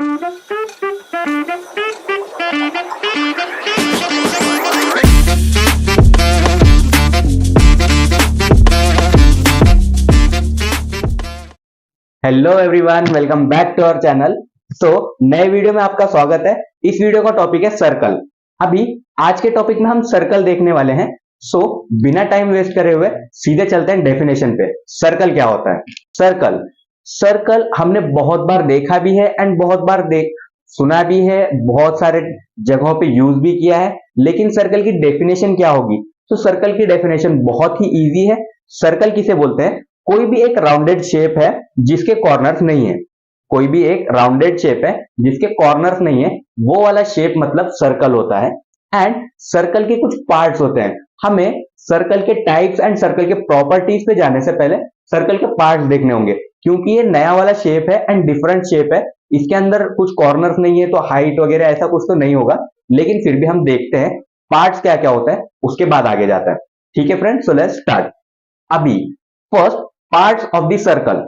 Hello everyone, welcome back to our channel. नए video में आपका स्वागत है। इस वीडियो का टॉपिक है सर्कल। अभी आज के टॉपिक में हम सर्कल देखने वाले हैं। बिना टाइम वेस्ट करे हुए सीधे चलते हैं डेफिनेशन पे। सर्कल क्या होता है? सर्कल हमने बहुत बार देखा भी है एंड बहुत बार सुना भी है, बहुत सारे जगहों पे यूज भी किया है। लेकिन सर्कल की डेफिनेशन क्या होगी? सर्कल की डेफिनेशन बहुत ही इजी है। सर्कल किसे बोलते हैं? कोई भी एक राउंडेड शेप है जिसके कॉर्नर्स नहीं है। कोई भी एक राउंडेड शेप है जिसके कॉर्नर्स नहीं है, वो वाला शेप मतलब सर्कल होता है। एंड सर्कल के कुछ पार्ट्स होते हैं। हमें सर्कल के टाइप्स एंड सर्कल के प्रॉपर्टीज पे जाने से पहले सर्कल के पार्ट्स देखने होंगे, क्योंकि ये नया वाला शेप है एंड डिफरेंट शेप है। इसके अंदर कुछ कॉर्नर्स नहीं है तो हाइट वगैरह ऐसा कुछ तो नहीं होगा, लेकिन फिर भी हम देखते हैं पार्ट्स क्या क्या होता है, उसके बाद आगे जाता है। ठीक है फ्रेंड्स, सो लेट्स स्टार्ट। अभी first parts of the circle.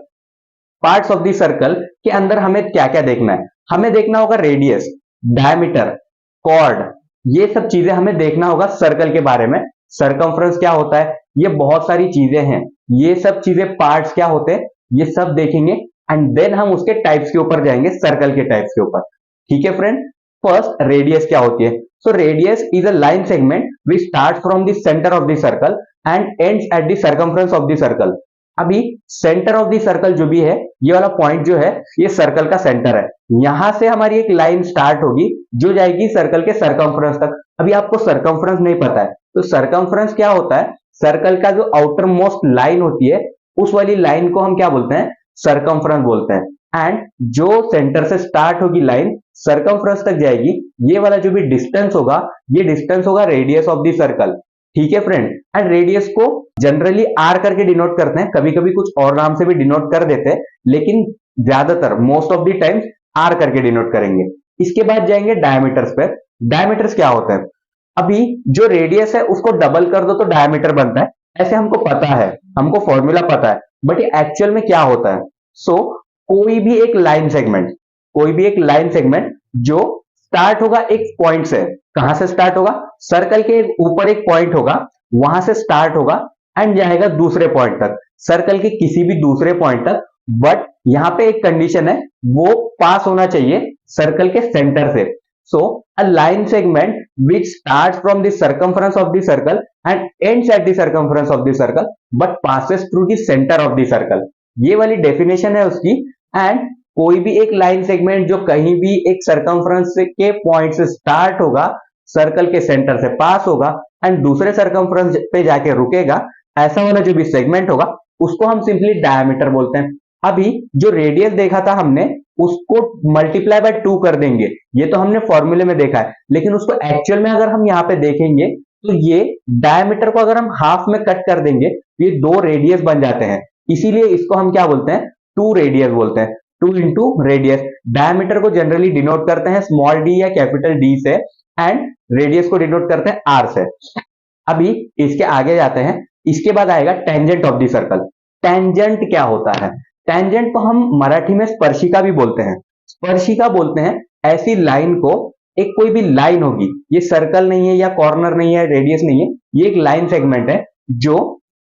Parts of the circle के अंदर हमें क्या क्या देखना है? हमें देखना होगा रेडियस, डायमीटर, कॉर्ड, ये सब चीजें हमें देखना होगा सर्कल के बारे में। सरकमफ्रेंस क्या होता है, ये बहुत सारी चीजें हैं। ये सब चीजें पार्ट्स क्या होते हैं, ये सब देखेंगे एंड देन हम उसके टाइप्स के ऊपर जाएंगे, सर्कल के टाइप्स के ऊपर। ठीक है फ्रेंड, फर्स्ट रेडियस क्या होती है? Radius is a line segment which start from the centre of the circle and ends at the circumference of the circle. अभी सेंटर ऑफ द सर्कल जो भी है, ये वाला पॉइंट जो है, ये सर्कल का सेंटर है। यहां से हमारी एक लाइन स्टार्ट होगी जो जाएगी सर्कल के सर्कमफ्रेंस तक। अभी आपको सर्कमफ्रेंस नहीं पता है तो सर्कमफ्रेंस क्या होता है? सर्कल का जो आउटर मोस्ट लाइन होती है, उस वाली लाइन को हम क्या बोलते हैं? सर्कमफ्रेंस बोलते हैं। एंड जो सेंटर से स्टार्ट होगी लाइन सर्कमफ्रेंस तक जाएगी, ये वाला जो भी डिस्टेंस होगा, ये डिस्टेंस होगा रेडियस ऑफ द सर्कल। ठीक है फ्रेंड, एंड रेडियस को जनरली आर करके डिनोट करते हैं, कभी कभी कुछ और नाम से भी डिनोट कर देते हैं, लेकिन ज्यादातर most of the times R करके डिनोट करेंगे। इसके बाद जाएंगे डायमीटर्स पे। डायमीटर्स क्या होते हैं? अभी जो रेडियस है उसको डबल कर दो तो डायमीटर बनता है, ऐसे हमको पता है, हमको फॉर्मूला पता है। बट ये एक्चुअल में क्या होता है? कोई भी एक लाइन सेगमेंट, कोई भी एक लाइन सेगमेंट जो स्टार्ट होगा एक पॉइंट से। कहां से स्टार्ट होगा? सर्कल के ऊपर एक पॉइंट होगा, वहां से स्टार्ट होगा एंड जाएगा दूसरे पॉइंट तक, सर्कल के किसी भी दूसरे पॉइंट तक। बट यहां पे एक कंडीशन है, वो पास होना चाहिए सर्कल के सेंटर से। A line segment which starts from the circumference of the circle and ends at the circumference of the circle but passes through the centre of the circle. ये वाली डेफिनेशन है उसकी। एंड कोई भी एक line segment जो कहीं भी एक सर्कमफ्रेंस के पॉइंट से स्टार्ट होगा, सर्कल के सेंटर से पास होगा एंड दूसरे सर्कमफ्रेंस पे जाके रुकेगा, ऐसा वाला जो भी सेगमेंट होगा उसको हम सिंपली डायमीटर बोलते हैं। अभी जो रेडियस देखा था हमने, उसको मल्टीप्लाई बाय 2 कर देंगे, ये तो हमने फॉर्मूले में देखा है, लेकिन उसको एक्चुअल में अगर हम यहाँ पे देखेंगे तो ये डायमीटर को अगर हम हाफ में कट कर देंगे तो ये 2 रेडियस बन जाते हैं। इसीलिए इसको हम क्या बोलते हैं? 2 रेडियस बोलते हैं। 2 इंटू रेडियस। डायमीटर को जनरली डिनोट करते हैं स्मॉल डी या कैपिटल डी से एंड रेडियस को डिनोट करते हैं आर से। अभी इसके आगे जाते हैं, इसके बाद आएगा tangent of the circle. Tangent क्या होता है? टेंजेंट को हम मराठी में स्पर्शिका भी बोलते हैं। स्पर्शिका बोलते हैं ऐसी लाइन को, एक कोई भी लाइन होगी, ये सर्कल नहीं है या कॉर्नर नहीं है, रेडियस नहीं है, ये एक लाइन सेगमेंट है जो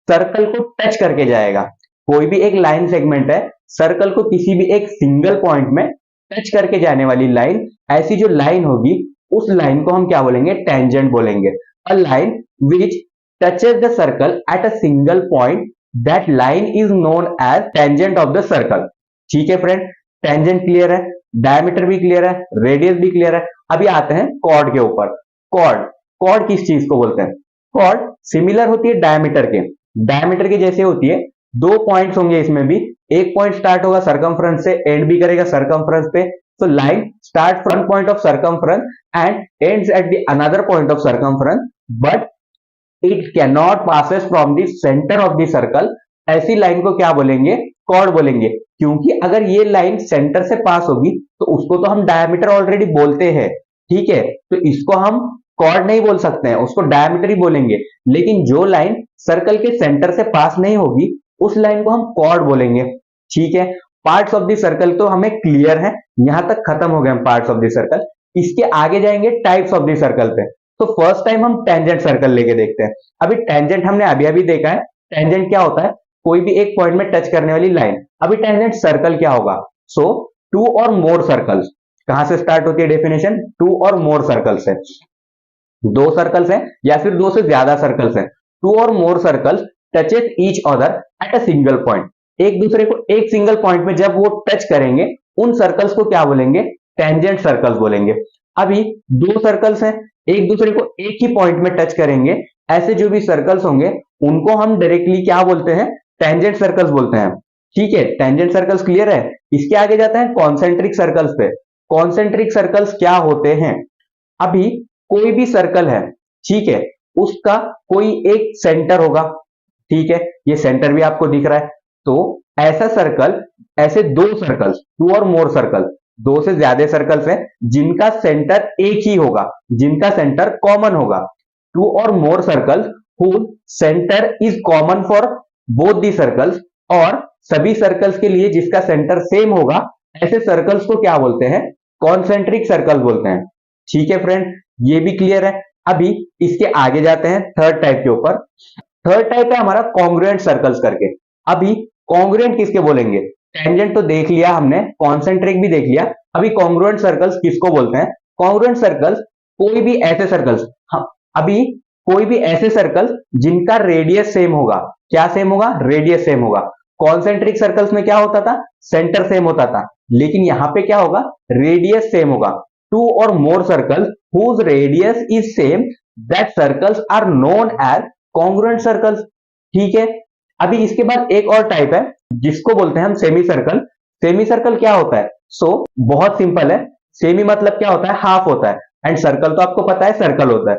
सर्कल को टच करके जाएगा। कोई भी एक लाइन सेगमेंट है, सर्कल को किसी भी एक सिंगल पॉइंट में टच करके जाने वाली लाइन, ऐसी जो लाइन होगी उस लाइन को हम क्या बोलेंगे? टेंजेंट बोलेंगे। A line which touches the circle at a single point, that line is known as tangent of the circle. ठीक है फ्रेंड, टेंजेंट क्लियर है, डायमीटर भी क्लियर है, रेडियस भी क्लियर है। अभी आते हैं कॉर्ड के ऊपर। कॉर्ड, कॉर्ड किस चीज को बोलते हैं? कॉर्ड सिमिलर होती है डायमीटर के, डायमीटर के जैसे होती है। 2 पॉइंट्स होंगे इसमें भी, एक पॉइंट स्टार्ट होगा सर्कमफ्रेंस से, एंड भी करेगा सर्कमफ्रेंस पे। Line start from point of circumference and ends at the another point of circumference, but it can not passes from the centre of the circle. ऐसी लाइन को क्या बोलेंगे? Cord बोलेंगे। क्योंकि अगर ये लाइन सेंटर से पास होगी तो उसको तो हम डायमीटर ऑलरेडी बोलते हैं, ठीक है, तो इसको हम कॉर्ड नहीं बोल सकते हैं, उसको डायमीटर ही बोलेंगे। लेकिन जो लाइन सर्कल के सेंटर से पास नहीं होगी उस लाइन को हम कॉर्ड बोलेंगे। ठीक है, पार्ट्स ऑफ द सर्कल तो हमें क्लियर है, यहां तक खत्म हो गए हम पार्ट्स ऑफ द सर्कल। इसके आगे जाएंगे टाइप्स ऑफ द सर्कल पे। तो फर्स्ट टाइम हम टेंजेंट सर्कल लेके देखते हैं। अभी टेंजेंट हमने अभी अभी देखा है, टेंजेंट क्या होता है, कोई भी एक पॉइंट में टच करने वाली लाइन। अभी टेंजेंट सर्कल क्या होगा, सो टू और मोर सर्कल्स। कहां से स्टार्ट होती है डेफिनेशन, टू और मोर सर्कल्स है, दो सर्कल्स हैं या फिर दो से ज्यादा सर्कल्स हैं, टू और more circles touches each other at a single point. एक दूसरे को एक सिंगल पॉइंट में जब वो टच करेंगे, उन सर्कल्स को क्या बोलेंगे, टेंजेंट सर्कल्स बोलेंगे। अभी दो सर्कल्स हैं, एक दूसरे को एक ही पॉइंट में टच करेंगे, ऐसे जो भी सर्कल्स होंगे उनको हम डायरेक्टली क्या बोलते हैं, टेंजेंट सर्कल्स बोलते हैं। ठीक है, टेंजेंट सर्कल्स क्लियर है। इसके आगे जाते हैं कॉन्सेंट्रिक सर्कल्स पे। कॉन्सेंट्रिक सर्कल्स क्या होते हैं, अभी कोई भी सर्कल है, ठीक है, उसका कोई एक सेंटर होगा, ठीक है, ये सेंटर भी आपको दिख रहा है। तो ऐसा सर्कल, ऐसे दो सर्कल्स, टू और मोर सर्कल, दो से ज्यादा सर्कल्स हैं जिनका सेंटर एक ही होगा, जिनका सेंटर कॉमन होगा। टू और more circles whose centre is common for both the circles, और सभी सर्कल्स के लिए जिसका सेंटर सेम होगा, ऐसे सर्कल्स को क्या बोलते हैं, कॉन्सेंट्रिक सर्कल्स बोलते हैं। ठीक है फ्रेंड, ये भी क्लियर है। अभी इसके आगे जाते हैं थर्ड टाइप के ऊपर। थर्ड टाइप है हमारा कॉन्ग्रुएंट सर्कल्स करके। अभी कॉन्ग्रुएंट किसके बोलेंगे, टेंजेंट तो देख लिया हमने, कॉन्सेंट्रिक भी देख लिया, अभी कॉन्ग्रुएंट सर्कल्स किसको बोलते हैं। कॉन्ग्रुएंट सर्कल्स कोई भी ऐसे सर्कल्स, हाँ, अभी कोई भी ऐसे सर्कल जिनका रेडियस सेम होगा। क्या सेम होगा, रेडियस सेम होगा। कॉन्सेंट्रिक सर्कल्स में क्या होता था, सेंटर सेम होता था, लेकिन यहां पे क्या होगा, रेडियस सेम होगा। टू और more circles whose radius is same, that circles are known as congruent circles। ठीक है, अभी इसके बाद एक और टाइप है जिसको बोलते हैं हम सेमी सर्कल। सेमी सर्कल क्या होता है, बहुत सिंपल है, सेमी मतलब क्या होता है, हाफ होता है, एंड सर्कल तो आपको पता है सर्कल होता है।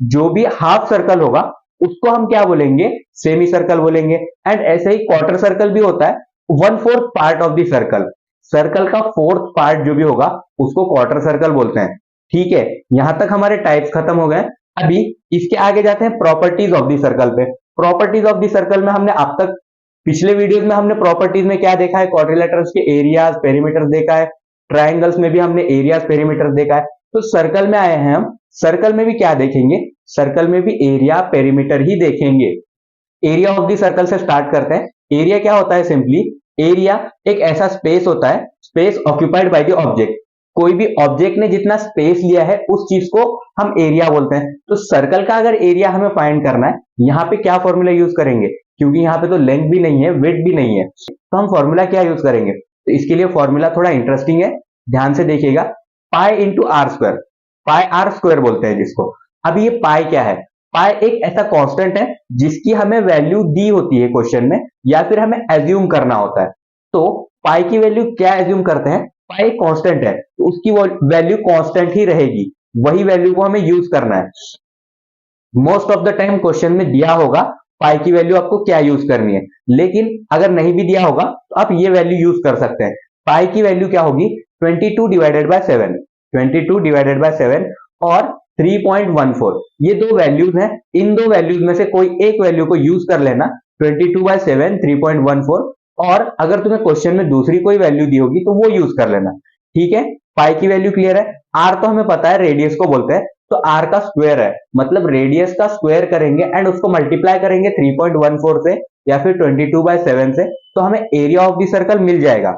जो भी हाफ सर्कल होगा उसको हम क्या बोलेंगे, सेमी सर्कल बोलेंगे। एंड ऐसे ही क्वार्टर सर्कल भी होता है, 1/4 part of the circle, circle का 4th पार्ट जो भी होगा उसको क्वार्टर सर्कल बोलते हैं। ठीक है, यहां तक हमारे टाइप्स खत्म हो गए। अभी इसके आगे जाते हैं प्रॉपर्टीज ऑफ द सर्कल पे। प्रॉपर्टीज ऑफ द सर्कल में हमने अब तक पिछले वीडियोस में हमने प्रॉपर्टीज में क्या देखा है, क्वाड्रिलेटरल्स के एरियाज पेरीमीटर्स देखा है, ट्राइंगल्स में भी हमने एरियाज पेरीमीटर्स देखा है। तो सर्कल में आए हैं हम, सर्कल में भी क्या देखेंगे, सर्कल में भी एरिया पेरीमीटर ही देखेंगे। एरिया ऑफ द सर्कल से स्टार्ट करते हैं। एरिया क्या होता है, सिंपली एरिया एक ऐसा स्पेस होता है, space occupied by the object. कोई भी ऑब्जेक्ट ने जितना स्पेस लिया है उस चीज को हम एरिया बोलते हैं। तो सर्कल का अगर एरिया हमें फाइंड करना है, यहाँ पे क्या फॉर्मूला यूज करेंगे, क्योंकि यहाँ पे तो लेंथ भी नहीं है विड्थ भी नहीं है, तो हम फॉर्मूला क्या यूज करेंगे। तो इसके लिए फॉर्मूला थोड़ा इंटरेस्टिंग है, ध्यान से देखिएगा, pi into r square, pi r square बोलते हैं जिसको। अब ये पाई क्या है, पाई एक ऐसा कांस्टेंट है जिसकी हमें वैल्यू दी होती है क्वेश्चन में, या फिर हमें एज्यूम करना होता है। तो पाई की वैल्यू क्या एज्यूम करते हैं, पाई कांस्टेंट है तो उसकी वैल्यू कांस्टेंट ही रहेगी, वही वैल्यू को हमें यूज करना है। Most of the time question में दिया होगा पाई की वैल्यू आपको क्या यूज करनी है, लेकिन अगर नहीं भी दिया होगा तो आप ये वैल्यू यूज कर सकते हैं। पाई की वैल्यू क्या होगी, 22 डिवाइडेड बाय 7, 22 डिवाइडेड बाय 7 और 3.14, ये दो वैल्यूज हैं। इन दो वैल्यूज में से कोई एक वैल्यू को यूज कर लेना, 22/7, 3.14, और अगर तुम्हें क्वेश्चन में दूसरी कोई वैल्यू दी होगी तो वो यूज कर लेना। ठीक है, पाई की वैल्यू क्लियर है। आर तो हमें पता है रेडियस को बोलते हैं, तो आर का स्क्वायर है, मतलब रेडियस का स्क्वायर करेंगे एंड उसको मल्टीप्लाई करेंगे 3.14 से या फिर 22/7 से, तो हमें एरिया ऑफ द सर्कल मिल जाएगा।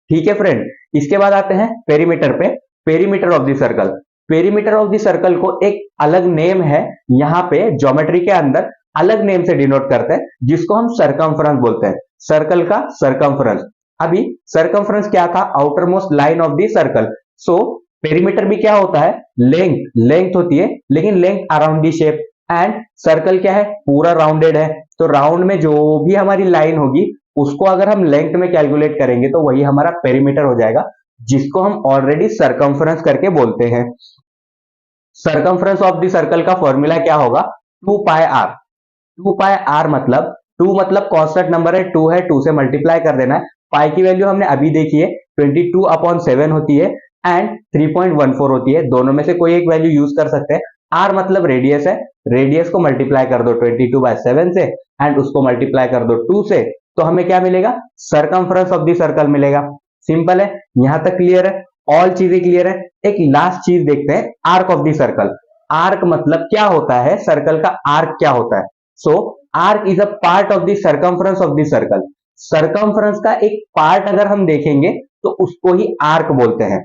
ठीक है फ्रेंड, इसके बाद आते हैं पेरीमीटर पे। Perimeter of the circle, perimeter of the circle को एक अलग नेम है, यहाँ पे ज्योमेट्री के अंदर अलग नेम से डिनोट करते हैं, जिसको हम सरकमफ्रेंस बोलते हैं। सर्कल का सरकमफ्रेंस। अभी सरकमफ्रेंस क्या था, outer most line of the circle. So perimeter भी क्या होता है, लेंथ, लेंथ होती है, लेकिन length around the shape. And circle क्या है, पूरा राउंडेड है, तो राउंड में जो भी हमारी लाइन होगी उसको अगर हम लेंथ में कैलकुलेट करेंगे तो वही हमारा पेरीमीटर हो जाएगा, जिसको हम ऑलरेडी सरकमफ्रेंस करके बोलते हैं। सरकमफ्रेंस ऑफ द सर्कल का फॉर्मूला क्या होगा, 2 पाई आर। 2 पाई आर मतलब 2 मतलब कांस्टेंट नंबर है, 2 है, 2 से मल्टीप्लाई कर देना है। पाई की वैल्यू हमने अभी देखी है, 22/7 होती है एंड 3.14 होती है, दोनों में से कोई एक वैल्यू यूज कर सकते हैं। आर मतलब रेडियस है, रेडियस को मल्टीप्लाई कर दो 22/7 से एंड उसको मल्टीप्लाई कर दो 2 से, तो हमें क्या मिलेगा, सरकमफ्रेंस ऑफ द सर्कल मिलेगा। सिंपल है, यहां तक क्लियर है, ऑल चीजें क्लियर है। एक लास्ट चीज देखते हैं, arc of the circle. Arc मतलब क्या होता है, सर्कल का आर्क क्या होता है। So arc is a part of the circumference of the circle. Circumference का एक पार्ट अगर हम देखेंगे तो उसको ही आर्क बोलते हैं।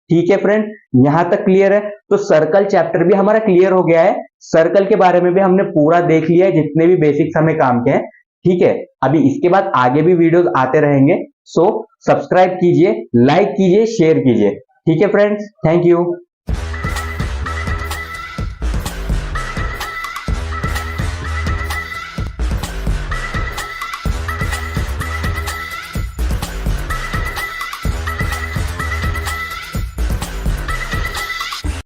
ठीक है फ्रेंड, यहां तक क्लियर है। तो सर्कल चैप्टर भी हमारा क्लियर हो गया है। सर्कल के बारे में भी हमने पूरा देख लिया है, जितने भी बेसिक्स हमें काम के हैं। ठीक है, अभी इसके बाद आगे भी वीडियोस आते रहेंगे। सो सब्सक्राइब कीजिए, लाइक कीजिए, शेयर कीजिए। ठीक है फ्रेंड्स, थैंक यू।